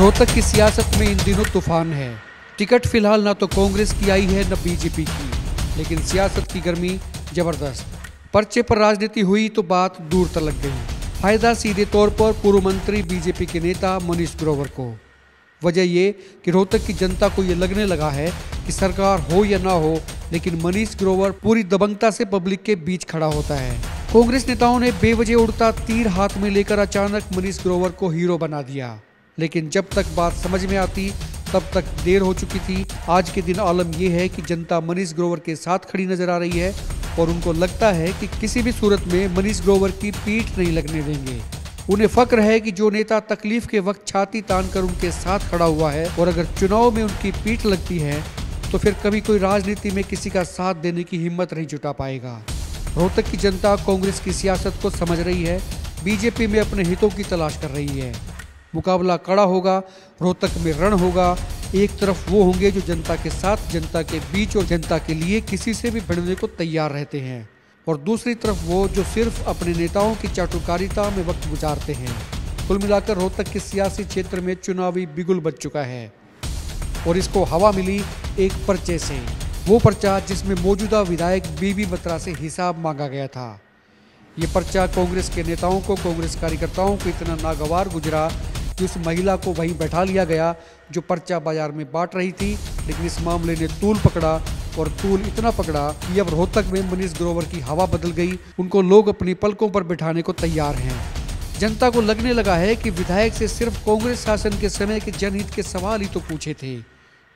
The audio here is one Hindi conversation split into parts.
रोहतक की सियासत में इन दिनों तूफान है। टिकट फिलहाल ना तो कांग्रेस की आई है न बीजेपी की, लेकिन सियासत की गर्मी जबरदस्त। पर्चे पर राजनीति हुई तो बात दूर तलक गई। फायदा सीधे तौर पर पूर्व मंत्री बीजेपी के नेता मनीष ग्रोवर को। वजह ये कि रोहतक की जनता को ये लगने लगा है कि सरकार हो या ना हो, लेकिन मनीष ग्रोवर पूरी दबंगता से पब्लिक के बीच खड़ा होता है। कांग्रेस नेताओं ने बेवजह उड़ता तीर हाथ में लेकर अचानक मनीष ग्रोवर को हीरो बना दिया, लेकिन जब तक बात समझ में आती तब तक देर हो चुकी थी। आज के दिन आलम यह है कि जनता मनीष ग्रोवर के साथ खड़ी नजर आ रही है और उनको लगता है कि किसी भी सूरत में मनीष ग्रोवर की पीठ नहीं लगने देंगे। उन्हें फक्र है कि जो नेता तकलीफ के वक्त छाती तानकर उनके साथ खड़ा हुआ है और अगर चुनाव में उनकी पीठ लगती है तो फिर कभी कोई राजनीति में किसी का साथ देने की हिम्मत नहीं जुटा पाएगा। रोहतक की जनता कांग्रेस की सियासत को समझ रही है, बीजेपी में अपने हितों की तलाश कर रही है। मुकाबला कड़ा होगा, रोहतक में रण होगा। एक तरफ वो होंगे जो जनता के साथ, जनता के बीच और जनता के लिए किसी से भी भिड़ने को तैयार रहते हैं, और दूसरी तरफ वो जो सिर्फ अपने नेताओं की चाटुकारिता में वक्त गुजारते हैं। कुल मिलाकर रोहतक के सियासी क्षेत्र में चुनावी बिगुल बज चुका है और इसको हवा मिली एक पर्चे से। वो पर्चा जिसमें मौजूदा विधायक बीबी बत्रा से हिसाब मांगा गया था। ये पर्चा कांग्रेस के नेताओं को, कांग्रेस कार्यकर्ताओं को इतना नागवार गुजरा कि उस महिला को वहीं बैठा लिया गया जो पर्चा बाजार में बांट रही थी। लेकिन इस मामले ने तूल पकड़ा और तूल इतना पकड़ा कि अब रोहतक में मनीष ग्रोवर की हवा बदल गई। उनको लोग अपनी पलकों पर बिठाने को तैयार हैं। जनता को लगने लगा है कि विधायक से सिर्फ कांग्रेस शासन के समय के जनहित के सवाल ही तो पूछे थे,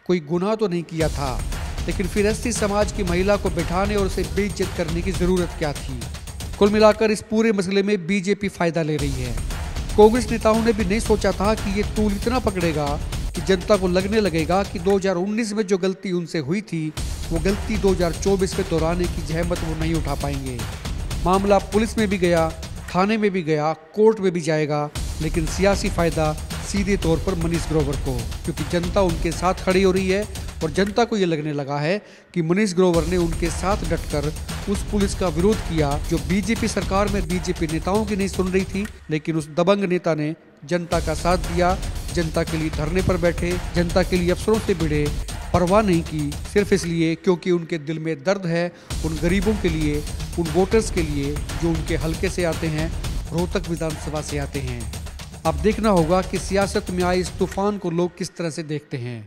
कोई गुनाह तो नहीं किया था। लेकिन फिर एसटी समाज की महिला को बैठाने और उसे बेइज्जत करने की जरूरत क्या थी। कुल मिलाकर इस पूरे मसले में बीजेपी फायदा ले रही है। कांग्रेस नेताओं ने भी नहीं सोचा था कि ये तूल इतना पकड़ेगा कि जनता को लगने लगेगा कि 2019 में जो गलती उनसे हुई थी वो गलती 2024 में दोहराने की जहमत वो नहीं उठा पाएंगे। मामला पुलिस में भी गया, थाने में भी गया, कोर्ट में भी जाएगा, लेकिन सियासी फायदा सीधे तौर पर मनीष ग्रोवर को, क्योंकि जनता उनके साथ खड़ी हो रही है और जनता को ये लगने लगा है कि मनीष ग्रोवर ने उनके साथ डटकर उस पुलिस का विरोध किया जो बीजेपी सरकार में बीजेपी नेताओं की नहीं सुन रही थी। लेकिन उस दबंग नेता ने जनता का साथ दिया, जनता के लिए धरने पर बैठे, जनता के लिए अफसरों से भिड़े, परवाह नहीं की, सिर्फ इसलिए क्योंकि उनके दिल में दर्द है उन गरीबों के लिए, उन वोटर्स के लिए जो उनके हलके से आते हैं, रोहतक विधानसभा से आते हैं। अब देखना होगा कि सियासत में आए इस तूफान को लोग किस तरह से देखते हैं।